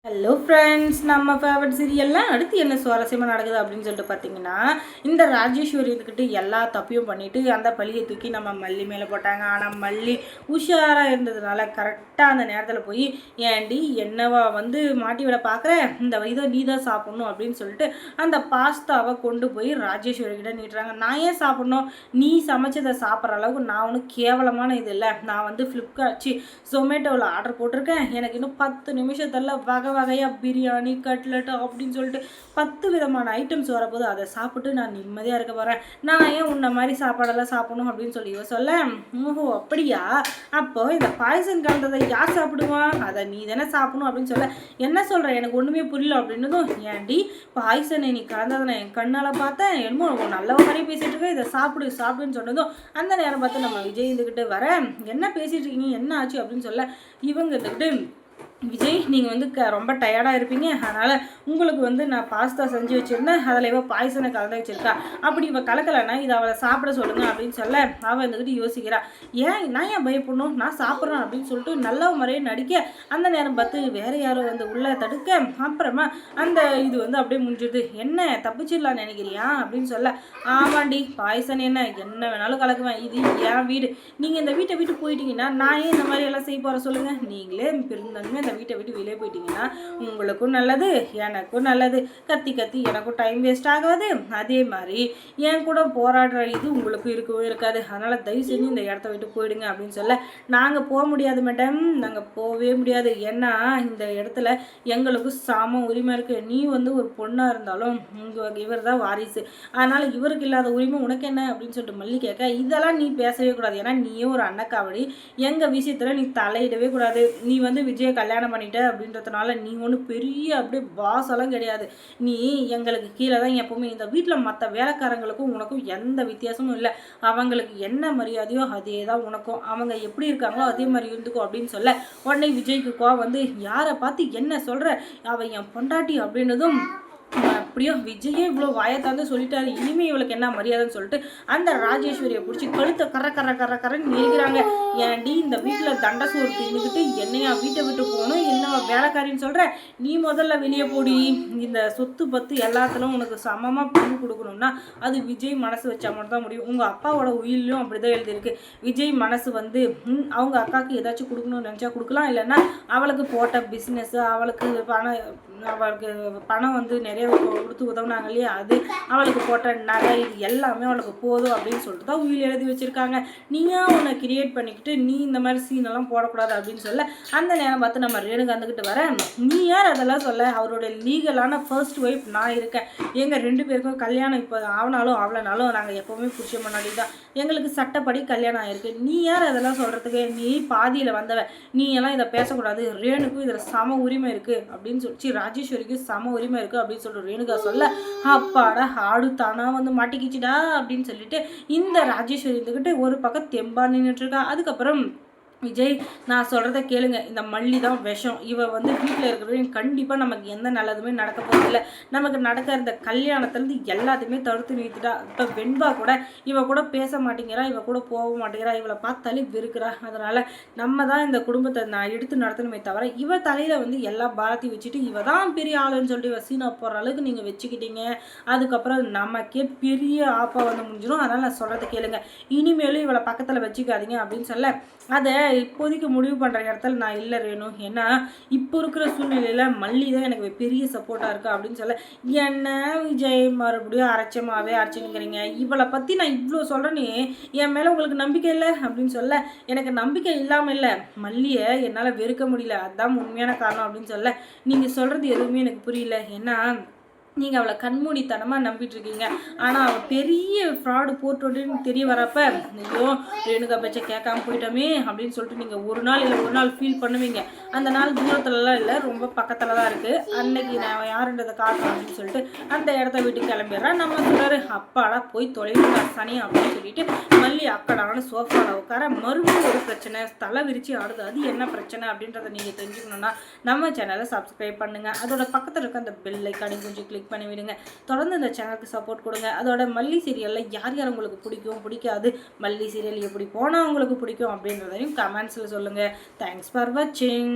Hello friends, நம்ம favourite சீரியல்லாம் அடுத்து என்ன சுவாரஸ்யமாக நடக்குது அப்படின்னு சொல்லிட்டு பார்த்தீங்கன்னா, இந்த ராஜேஸ்வரி இருந்துக்கிட்டு எல்லா தப்பையும் பண்ணிவிட்டு அந்த பழியை தூக்கி நம்ம மல்லி மேலே போட்டாங்க. ஆனால் மல்லி உஷாராக இருந்ததுனால கரெக்டாக அந்த நேரத்தில் போய், ஏண்டி என்னவா வந்து மாட்டி விட பார்க்குற, இந்த இதை நீ தான் சாப்பிட்ணும் அப்படின்னு சொல்லிட்டு அந்த பாஸ்தாவை கொண்டு போய் ராஜேஸ்வரி கிட்ட நீட்டுறாங்க. நான் ஏன் சாப்பிட்ணும், நீ சமைச்சதை சாப்பிட்ற அளவுக்கு நான் ஒன்றும் கேவலமான இது இல்லை. நான் வந்து ஃப்ளிப்கார்ட் ஜொமேட்டோவில் ஆர்டர் போட்டிருக்கேன். எனக்கு இன்னும் 10 நிமிஷத்தில் வகையாக பிரியாணி கட்லெட்டு அப்படின்னு சொல்லிட்டு 10 விதமான ஐட்டம்ஸ் வரப்போது. அதை சாப்பிட்டு நான் நிம்மதியாக இருக்க போகிறேன். நான் ஏன் உன்ன மாதிரி சாப்பாடெல்லாம் சாப்பிடணும் அப்படின்னு சொல்லி சொல்ல, ஓஹோ அப்படியா, அப்போ இந்த பாய்சன் கலந்ததை யார் சாப்பிடுவான், அதை நீ தானே சாப்பிடணும் அப்படின்னு சொல்ல, என்ன சொல்கிற எனக்கு ஒன்றுமே புரியல அப்படின்னதும், ஏன்டி பாய்சனை நீ கலந்ததை நான் என் கண்ணால் பார்த்தேன், என்னமோ நல்ல மாதிரி பேசிகிட்டு இருக்க, இதை சாப்பிடுன்னு சொன்னதும் அந்த நேரம் பார்த்து நம்ம விஜய் இருந்துக்கிட்டு வர, என்ன பேசிகிட்டு இருக்கீங்க, என்ன ஆச்சு அப்படின்னு சொல்ல, இவங்க இருந்துக்கிட்டு, விஜய் நீங்கள் வந்து ரொம்ப டயர்டாக இருப்பீங்க, அதனால் உங்களுக்கு வந்து நான் பாஸ்தா செஞ்சு வச்சுருந்தேன், அதில் இவள் பாய்சனை கலந்து வச்சுருக்கா, அப்படி இவள் கலக்கலைன்னா இதை அவளை சாப்பிட சொல்லுங்கள் அப்படின்னு சொல்ல, அவள் வந்துக்கிட்டு யோசிக்கிறா, நான் ஏன் பயப்படணும், நான் சாப்பிட்றேன் அப்படின்னு சொல்லிட்டு நல்ல முறையை நடிக்க, அந்த நேரம் பார்த்து வேறு யாரோ வந்து உள்ளே தடுக்க, அப்புறமா அந்த இது வந்து அப்படியே முடிஞ்சுது. என்ன தப்பிச்சிடலான்னு நினைக்கிறியா அப்படின்னு சொல்ல, ஆமாண்டி பாய்சன் என்ன வேணாலும் கலக்குவேன், இது என் வீடு, நீங்கள் இந்த வீட்டை விட்டு போயிட்டீங்கன்னா நான் ஏன் இந்த மாதிரி எல்லாம் செய்ய போகிற சொல்லுங்கள், நீங்களே பெருந்தன்மை இந்த வீட்டை விட்டு வெளியே போயிட்டீங்கன்னா உங்களுக்கும் நல்லது எனக்கும் நல்லது, கத்தி எனக்கும் டைம் வேஸ்ட் ஆகாது, அதே மாதிரி என் கூட போராடுற இது உங்களுக்கும் இருக்கவே இருக்காது, அதனால் தயவு செஞ்சு இந்த இடத்த விட்டு போயிடுங்க அப்படின்னு சொல்ல, நாங்கள் போக முடியாது மேடம், நாங்கள் போகவே முடியாது, ஏன்னா இந்த இடத்துல எங்களுக்கு சம உரிமை இருக்குது, நீ வந்து ஒரு பொண்ணாக இருந்தாலும் இவர் தான் வாரிசு, அதனால் இவருக்கு இல்லாத உரிமை உனக்கு என்ன அப்படின்னு சொல்லிட்டு மல்லி கேட்க, இதெல்லாம் நீ பேசவே கூடாது, ஏன்னா நீயே ஒரு அண்ணக்காவடி, எங்கள் விஷயத்தில் நீ தலையிடவே கூடாது, நீ வந்து விஜய கல்யாணம் பண்ணிட்ட அப்படின்றதுனால நீ ஒன்றும் பெரிய அப்படியே பாஸெல்லாம் கிடையாது, நீ எங்களுக்கு கீழே தான் எப்பவுமே, இந்த வீட்டில் மற்ற வேலைக்காரங்களுக்கும் உனக்கும் எந்த வித்தியாசமும் இல்லை, அவங்களுக்கு என்ன மரியாதையோ அதே தான் உனக்கும், அவங்க எப்படி இருக்காங்களோ அதே மாதிரி இருந்துக்கோ அப்படின்னு சொல்ல, உடனே விஜய்க்கு கோவம் வந்து, யாரை பார்த்து என்ன சொல்கிற, அவன் என் பொண்டாட்டி அப்படின்னதும், அப்படியோ விஜயே இவ்வளோ வாயத்தாந்து சொல்லிட்டாரு, இனிமே இவளுக்கு என்ன மரியாதைன்னு சொல்லிட்டு அந்த ராஜேஸ்வரியை பிடிச்சி கழுத்தை கரன்னு நெருக்கிறாங்க. ஏன்டி இந்த வீட்டில் தண்டை சோறு தின்னுக்கிட்டு என்னையா வீட்டை விட்டு போகணும், என்ன வேலைக்காரின்னு சொல்கிற, நீ முதல்ல வெளியே போடி, இந்த சொத்து பத்து எல்லாத்திலும் உனக்கு சமமாக பங்கு கொடுக்கணும்னா அது விஜய் மனசு வச்சா மட்டும் தான் முடியும், உங்கள் அப்பாவோட உயிரிலையும் அப்படி தான் எழுதியிருக்கு, விஜய் மனசு வந்து அவங்க அக்காவுக்கு ஏதாச்சும் கொடுக்கணும்னு நினச்சா கொடுக்கலாம், இல்லைன்னா அவளுக்கு போட்ட பிஸ்னஸ்ஸு, அவளுக்கு பணம் வந்து நிறைய கொடுத்து உதவுனாங்க இல்லையா, அது அவளுக்கு போட்ட நகை, இது எல்லாமே அவளுக்கு போதும் அப்படின்னு சொல்லிட்டு தான் உயிர் எழுதி வச்சுருக்காங்க, நீயா உன்னை கிரியேட் பண்ணிக்கிட்டு நீ இந்த மாதிரி சீனெல்லாம் போடக்கூடாது அப்படின்னு சொல்ல, அந்த நேரம் பார்த்து நம்ம ரேணுகா வந்துக்கிட்டு வர, நீ யார் அதெல்லாம் சொல்ல, அவருடைய லீகலான ஃபர்ஸ்ட் ஒய்ஃப் நான் இருக்கேன், எங்கள் 2 பேருக்கும் கல்யாணம் இப்போ ஆவனாலும் ஆவலனாலும் நாங்கள் எப்போவுமே புருஷ முன்னாடி தான், எங்களுக்கு சட்டப்படி கல்யாணம் ஆகிருக்கு, நீ யார் அதெல்லாம் சொல்கிறதுக்கு, நீ பாதியில் வந்தவ, நீ எல்லாம் இதை பேசக்கூடாது, ரேணுக்கும் இதில் சம உரிமை இருக்குது அப்படின்னு சொல்லி, ராஜேஸ்வரிக்கு சம உரிமை இருக்குது அப்படின்னு சொல்லிட்டு ரேணுகா சொல்ல, அப்பாடா ஆடு தானா வந்து மாட்டிக்கிச்சுடா அப்படின்னு சொல்லிட்டு இந்த ராஜேஸ்வரி இருந்துக்கிட்டு ஒரு பக்கம் தெம்பா நின்றுட்டு இருக்கா. அதுக்கப்புறம் விஜய் நான் சொல்கிறத கேளுங்க, இந்த மல்லி தான் விஷம், இவ வந்து வீட்டில் இருக்கிறவங்க கண்டிப்பாக நமக்கு எந்த நல்லதுமே நடக்க போகிறதில்ல, நமக்கு நடக்கிற இந்த கல்யாணத்துலேருந்து எல்லாத்தையுமே தடுத்து நிறுத்திட்டா, இப்போ வெண்பா கூட இவ கூட பேச மாட்டேங்கிறா, இவ கூட போக மாட்டேங்கிறா, இவளை பார்த்தாலே வெறுக்கிறா, அதனால் நம்ம தான் இந்த குடும்பத்தை நான் எடுத்து நடத்தணுமே தவிர, இவ தலையில் வந்து எல்லா பாரத்தையும் வச்சுட்டு இவ தான் பெரிய ஆளுன்னு சொல்லிட்டு இவ சீனா போடுற அளவுக்கு நீங்கள் வச்சுக்கிட்டீங்க, அதுக்கப்புறம் நமக்கே பெரிய ஆப்பா வந்து முடிஞ்சிடும், அதனால் நான் சொல்கிறத கேளுங்க, இனிமேலும் இவளை பக்கத்தில் வச்சுக்காதீங்க அப்படின்னு சொல்ல, அதை இப்போதைக்கு முடிவு பண்ணுற இடத்துல நான் இல்லை வேணும், ஏன்னா இப்போ இருக்கிற சூழ்நிலையில் மல்லி தான் எனக்கு பெரிய சப்போர்ட்டாக இருக்கா அப்படின்னு சொல்ல, என்ன விஜய் மறுபடியும் அரைச்சினுங்கிறீங்க, இவளை பற்றி நான் இவ்வளோ சொல்கிறேனே என் மேலே உங்களுக்கு நம்பிக்கை இல்லை அப்படின்னு சொல்ல, எனக்கு நம்பிக்கை இல்லாமல் இல்லை, மல்லியை என்னால் வெறுக்க முடியல, அதுதான் உண்மையான காரணம் அப்படின்னு சொல்ல, நீங்கள் சொல்கிறது எதுவுமே எனக்கு புரியல, ஏன்னா நீங்கள் அவளை கண்மூடித்தனமாக நம்பிட்டுருக்கீங்க, ஆனால் அவள் பெரிய ஃப்ராடு போட்டுன்னு தெரிய வரப்போ, ஐயோ ரேணுகா பேச்சை கேட்காம போயிட்டோமே அப்படின்னு சொல்லிட்டு நீங்கள் ஒரு நாள் இல்லை ஒரு நாள் ஃபீல் பண்ணுவீங்க, அந்த நாள் தூரத்துலலாம் இல்லை ரொம்ப பக்கத்தில் தான் இருக்குது, அன்னைக்கு நான் யாருன்றதை காட்டுறேன் அப்படின்னு சொல்லிட்டு அந்த இடத்த விட்டு கிளம்பிடுறேன். நம்ம சொல்கிறாரு, அப்பாடா போய் தொலைவிடா சனி அப்படின்னு சொல்லிட்டு மல்லி அக்கடான சோஃபாவில் உட்கார, மறுபடியும் ஒரு பிரச்சனை தலை விரிச்சு ஆடுது, அது என்ன பிரச்சனை அப்படின்றத நீங்கள் தெரிஞ்சுக்கணுன்னா நம்ம சேனலை சப்ஸ்கிரைப் பண்ணுங்கள், அதோட பக்கத்தில் இருக்க அந்த பெல் ஐக்கானையும் கொஞ்சம் கிளிக் பண்ணிவிடுங்க, தொடர்ந்து இந்த சேனலுக்கு சப்போர்ட் கொடுங்க. அதோட மல்லி சீரியலில் யார் யார் உங்களுக்கு பிடிக்கும் பிடிக்காது, மல்லி சீரியல் எப்படி போனால் உங்களுக்கு பிடிக்கும் அப்படின்றதையும் கமெண்ட்ஸில் சொல்லுங்கள். தேங்க்ஸ் ஃபார் வாட்சிங்.